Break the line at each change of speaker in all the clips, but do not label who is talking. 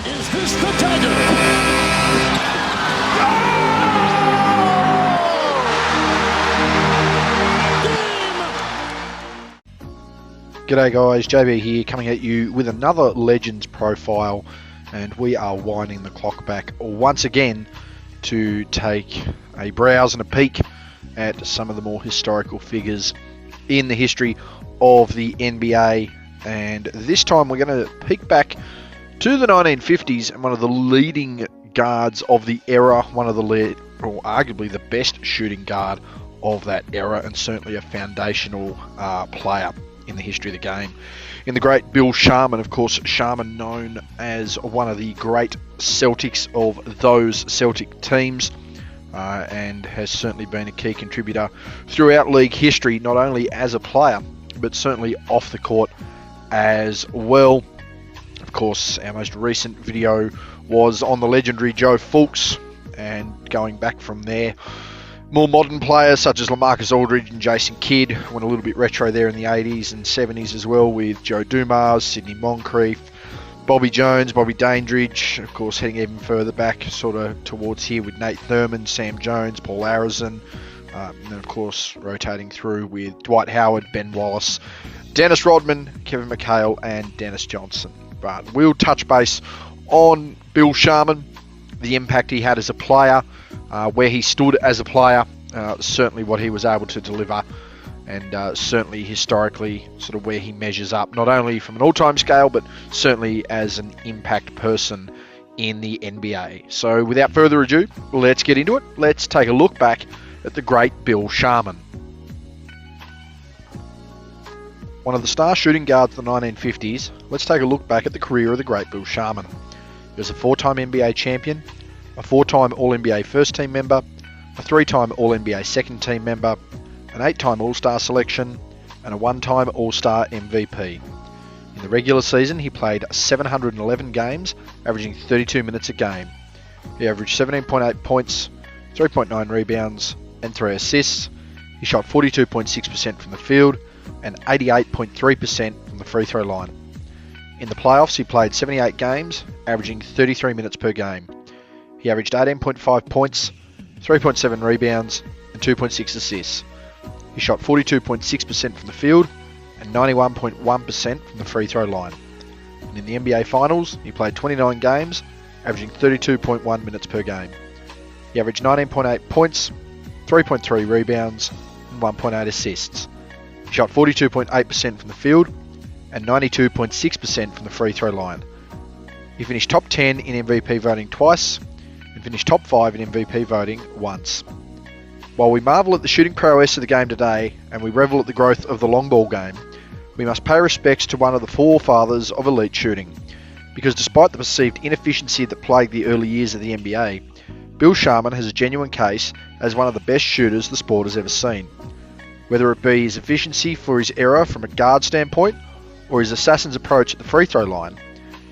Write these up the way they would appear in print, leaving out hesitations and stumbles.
Is this the dagger?
G'day guys, JB here coming at you with another Legends profile, and we are winding the clock back once again to take a browse and a peek at some of the more historical figures in the history of the NBA. And this time we're going to peek back to the 1950s and one of the leading guards of the era, one of the or arguably the best shooting guard of that era, and certainly a foundational player in the history of the game. In the great Bill Sharman, of course, Sharman known as one of the great Celtics of those Celtic teams, and has certainly been a key contributor throughout league history, not only as a player, but certainly off the court as well. Of course, our most recent video was on the legendary Joe Fulks, and going back from there, more modern players such as LaMarcus Aldridge and Jason Kidd went a little bit retro there in the 80s and 70s as well, with Joe Dumars, Sidney Moncrief, Bobby Jones, Bobby Dandridge, of course heading even further back sort of towards here with Nate Thurman, Sam Jones, Paul Arizin, and then of course rotating through with Dwight Howard, Ben Wallace, Dennis Rodman, Kevin McHale and Dennis Johnson. But we'll touch base on Bill Sharman, the impact he had as a player, where he stood as a player, certainly what he was able to deliver, and certainly historically sort of where he measures up, not only from an all-time scale, but certainly as an impact person in the NBA. So without further ado, let's get into it. Let's take a look back at the great Bill Sharman. One of the star shooting guards of the 1950s, let's take a look back at the career of the great Bill Sharman. He was a 4-time NBA champion, a 4-time All-NBA first team member, a 3-time All-NBA second team member, an 8-time All-Star selection, and a 1-time All-Star MVP. In the regular season, he played 711 games, averaging 32 minutes a game. He averaged 17.8 points, 3.9 rebounds, and 3 assists. He shot 42.6% from the field and 88.3% from the free throw line. In the playoffs, he played 78 games, averaging 33 minutes per game. He averaged 18.5 points, 3.7 rebounds, and 2.6 assists. He shot 42.6% from the field and 91.1% from the free throw line. And in the NBA Finals, he played 29 games, averaging 32.1 minutes per game. He averaged 19.8 points, 3.3 rebounds, and 1.8 assists. He shot 42.8% from the field and 92.6% from the free throw line. He finished top 10 in MVP voting twice, and finished top 5 in MVP voting once. While we marvel at the shooting prowess of the game today, and we revel at the growth of the long ball game, we must pay respects to one of the forefathers of elite shooting, because despite the perceived inefficiency that plagued the early years of the NBA, Bill Sharman has a genuine case as one of the best shooters the sport has ever seen. Whether it be his efficiency for his era from a guard standpoint, or his assassin's approach at the free throw line,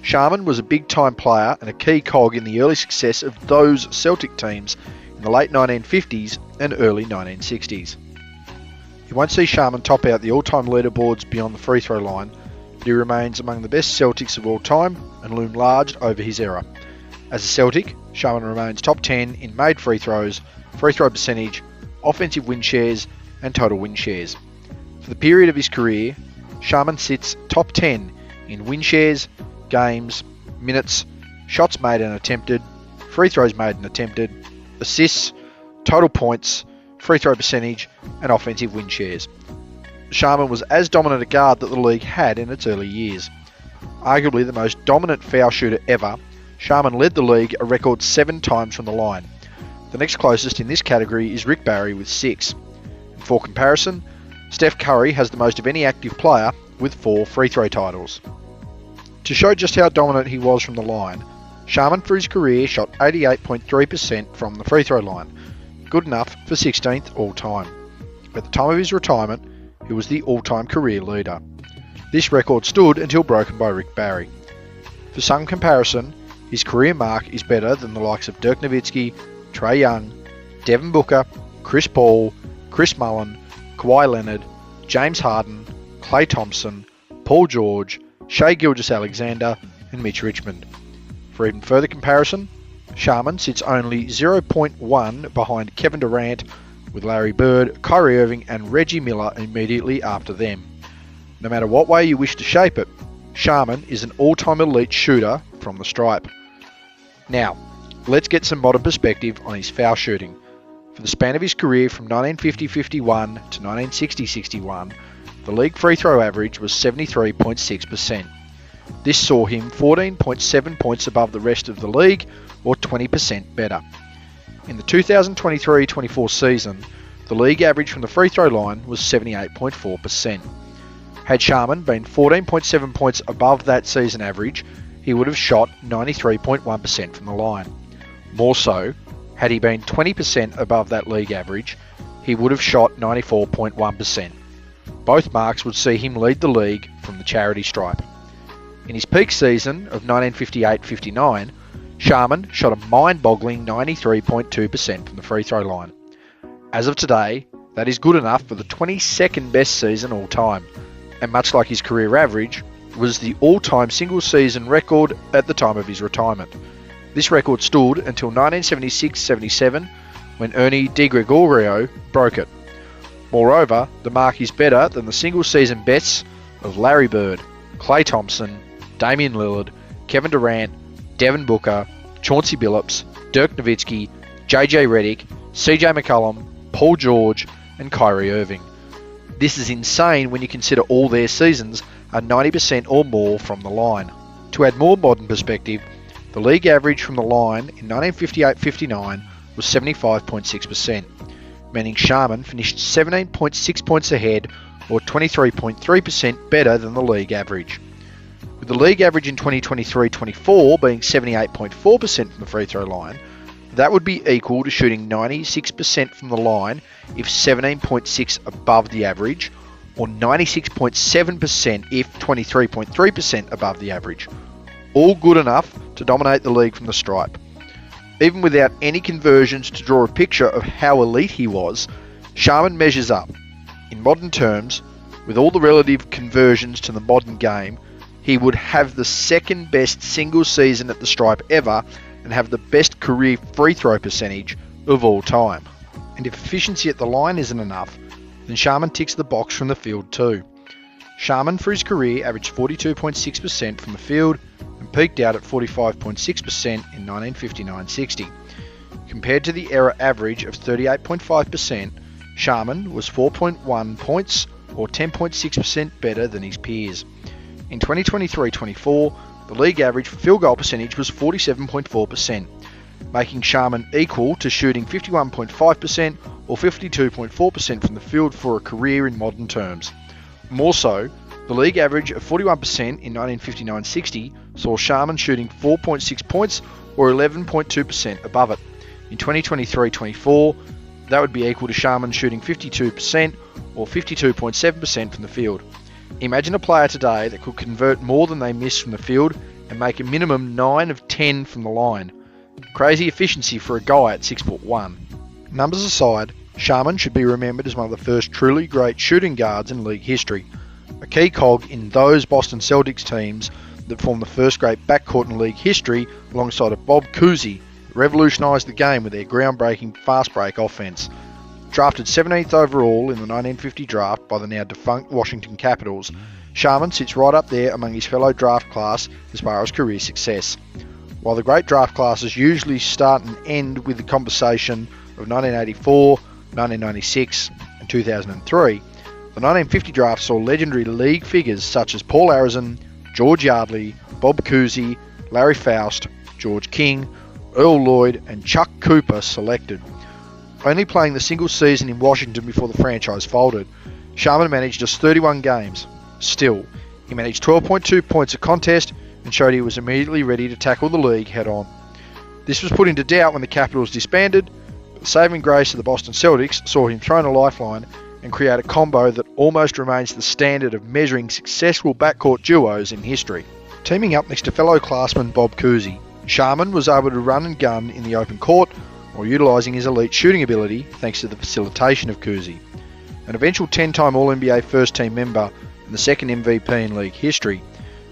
Sharman was a big-time player and a key cog in the early success of those Celtic teams in the late 1950s and early 1960s. You won't see Sharman top out the all-time leaderboards beyond the free throw line, but he remains among the best Celtics of all time and loomed large over his era. As a Celtic, Sharman remains top 10 in made free throws, free throw percentage, offensive win shares, and total win shares. For the period of his career, Sharman sits top 10 in win shares, games, minutes, shots made and attempted, free throws made and attempted, assists, total points, free throw percentage, and offensive win shares. Sharman was as dominant a guard that the league had in its early years. Arguably the most dominant foul shooter ever, Sharman led the league a record 7 times from the line. The next closest in this category is Rick Barry with 6. And for comparison, Steph Curry has the most of any active player with 4 free throw titles. To show just how dominant he was from the line, Sharman for his career shot 88.3% from the free throw line, good enough for 16th all time. At the time of his retirement, he was the all-time career leader. This record stood until broken by Rick Barry. For some comparison, his career mark is better than the likes of Dirk Nowitzki, Trae Young, Devin Booker, Chris Paul, Chris Mullin, Kawhi Leonard, James Harden, Klay Thompson, Paul George, Shai Gilgeous-Alexander, and Mitch Richmond. For even further comparison, Sharman sits only 0.1 behind Kevin Durant, with Larry Bird, Kyrie Irving and Reggie Miller immediately after them. No matter what way you wish to shape it, Sharman is an all-time elite shooter from the stripe. Now, let's get some modern perspective on his foul shooting. For the span of his career from 1950-51 to 1960-61, the league free throw average was 73.6%. This saw him 14.7 points above the rest of the league, or 20% better. In the 2023-24 season, the league average from the free throw line was 78.4%. Had Sharman been 14.7 points above that season average, he would have shot 93.1% from the line. More so, had he been 20% above that league average, he would have shot 94.1%. Both marks would see him lead the league from the charity stripe. In his peak season of 1958-59, Sharman shot a mind-boggling 93.2% from the free throw line. As of today, that is good enough for the 22nd best season all time, and much like his career average, was the all-time single-season record at the time of his retirement. This record stood until 1976-77, when Ernie DiGregorio broke it. Moreover, the mark is better than the single-season bests of Larry Bird, Klay Thompson, Damian Lillard, Kevin Durant, Devin Booker, Chauncey Billups, Dirk Nowitzki, JJ Redick, CJ McCollum, Paul George, and Kyrie Irving. This is insane when you consider all their seasons are 90% or more from the line. To add more modern perspective, the league average from the line in 1958-59 was 75.6%, meaning Sharman finished 17.6 points ahead, or 23.3% better than the league average. With the league average in 2023-24 being 78.4% from the free throw line, that would be equal to shooting 96% from the line if 17.6 above the average, or 96.7% if 23.3% above the average. All good enough to dominate the league from the stripe. Even without any conversions to draw a picture of how elite he was, Sharman measures up. In modern terms, with all the relative conversions to the modern game, he would have the second best single season at the stripe ever and have the best career free throw percentage of all time. And if efficiency at the line isn't enough, then Sharman ticks the box from the field too. Sharman for his career averaged 42.6% from the field and peaked out at 45.6% in 1959-60. Compared to the era average of 38.5%, Sharman was 4.1 points or 10.6% better than his peers. In 2023-24, the league average for field goal percentage was 47.4%, making Sharman equal to shooting 51.5% or 52.4% from the field for a career in modern terms. More so, the league average of 41% in 1959-60 saw Sharman shooting 4.6 points or 11.2% above it. In 2023-24, that would be equal to Sharman shooting 52% or 52.7% from the field. Imagine a player today that could convert more than they miss from the field and make a minimum 9 of 10 from the line. Crazy efficiency for a guy at 6'1". Numbers aside, Sharman should be remembered as one of the first truly great shooting guards in league history, a key cog in those Boston Celtics teams that formed the first great backcourt in league history alongside of Bob Cousy, that revolutionised the game with their groundbreaking fast break offense. Drafted 17th overall in the 1950 draft by the now defunct Washington Capitals, Sharman sits right up there among his fellow draft class as far as career success. While the great draft classes usually start and end with the conversation of 1984, 1996 and 2003, the 1950 draft saw legendary league figures such as Paul Arizin, George Yardley, Bob Cousy, Larry Faust, George King, Earl Lloyd and Chuck Cooper selected. Only playing the single season in Washington before the franchise folded, Sharman managed just 31 games. Still, he managed 12.2 points a contest and showed he was immediately ready to tackle the league head-on. This was put into doubt when the Capitals disbanded, but the saving grace of the Boston Celtics saw him thrown a lifeline and create a combo that almost remains the standard of measuring successful backcourt duos in history. Teaming up next to fellow classman Bob Cousy, Sharman was able to run and gun in the open court while utilising his elite shooting ability thanks to the facilitation of Cousy. An eventual 10-time All-NBA first-team member and the second MVP in league history,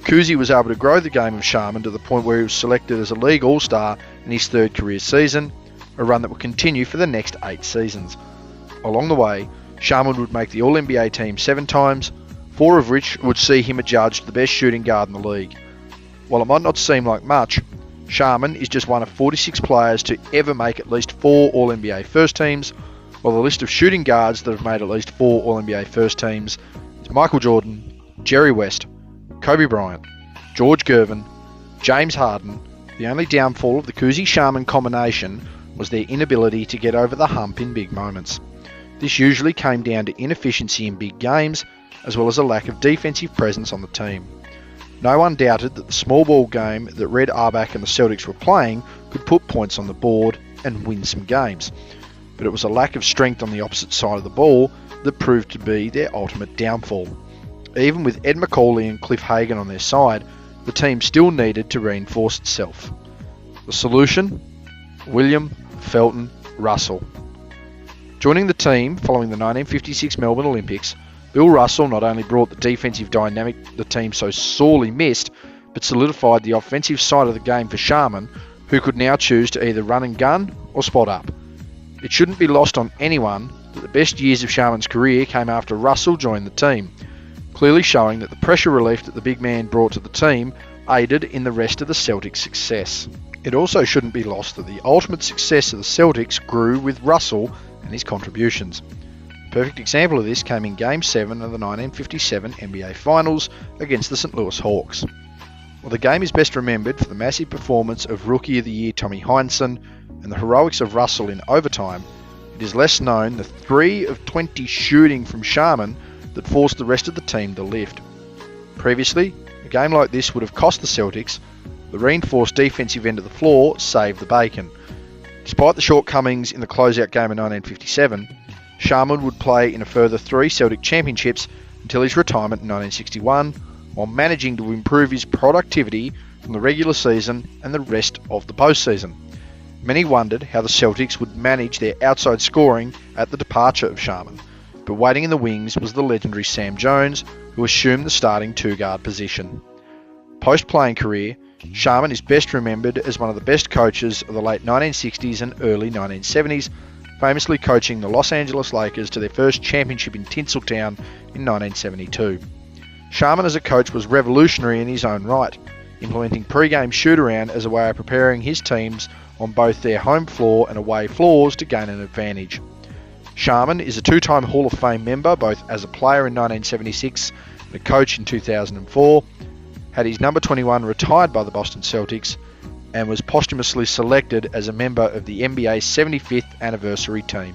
Cousy was able to grow the game of Sharman to the point where he was selected as a league all-star in his third career season, a run that would continue for the next 8 seasons. Along the way, Sharman would make the All-NBA team 7 times, 4 of which would see him adjudged the best shooting guard in the league. While it might not seem like much, Sharman is just one of 46 players to ever make at least 4 All-NBA first teams, while the list of shooting guards that have made at least 4 All-NBA first teams is Michael Jordan, Jerry West, Kobe Bryant, George Gervin, James Harden. The only downfall of the Cousy-Sharman combination was their inability to get over the hump in big moments. This usually came down to inefficiency in big games, as well as a lack of defensive presence on the team. No one doubted that the small ball game that Red Auerbach and the Celtics were playing could put points on the board and win some games, but it was a lack of strength on the opposite side of the ball that proved to be their ultimate downfall. Even with Ed McCauley and Cliff Hagan on their side, the team still needed to reinforce itself. The solution? William Felton Russell. Joining the team following the 1956 Melbourne Olympics, Bill Russell not only brought the defensive dynamic the team so sorely missed, but solidified the offensive side of the game for Sharman, who could now choose to either run and gun or spot up. It shouldn't be lost on anyone that the best years of Sharman's career came after Russell joined the team, clearly showing that the pressure relief that the big man brought to the team aided in the rest of the Celtics' success. It also shouldn't be lost that the ultimate success of the Celtics grew with Russell and his contributions. A perfect example of this came in Game 7 of the 1957 NBA Finals against the St. Louis Hawks. While the game is best remembered for the massive performance of Rookie of the Year Tommy Heinsohn and the heroics of Russell in overtime, it is less known the 3 of 20 shooting from Sharman that forced the rest of the team to lift. Previously, a game like this would have cost the Celtics. The reinforced defensive end of the floor saved the bacon. Despite the shortcomings in the closeout game of 1957, Sharman would play in a further 3 Celtic championships until his retirement in 1961, while managing to improve his productivity from the regular season and the rest of the postseason. Many wondered how the Celtics would manage their outside scoring at the departure of Sharman, but waiting in the wings was the legendary Sam Jones, who assumed the starting 2-guard position. Post-playing career, Sharman is best remembered as one of the best coaches of the late 1960s and early 1970s, famously coaching the Los Angeles Lakers to their first championship in Tinseltown in 1972. Sharman as a coach was revolutionary in his own right, implementing pre-game shoot-around as a way of preparing his teams on both their home floor and away floors to gain an advantage. Sharman is a 2-time Hall of Fame member, both as a player in 1976 and a coach in 2004, had his number 21 retired by the Boston Celtics, and was posthumously selected as a member of the NBA's 75th anniversary team.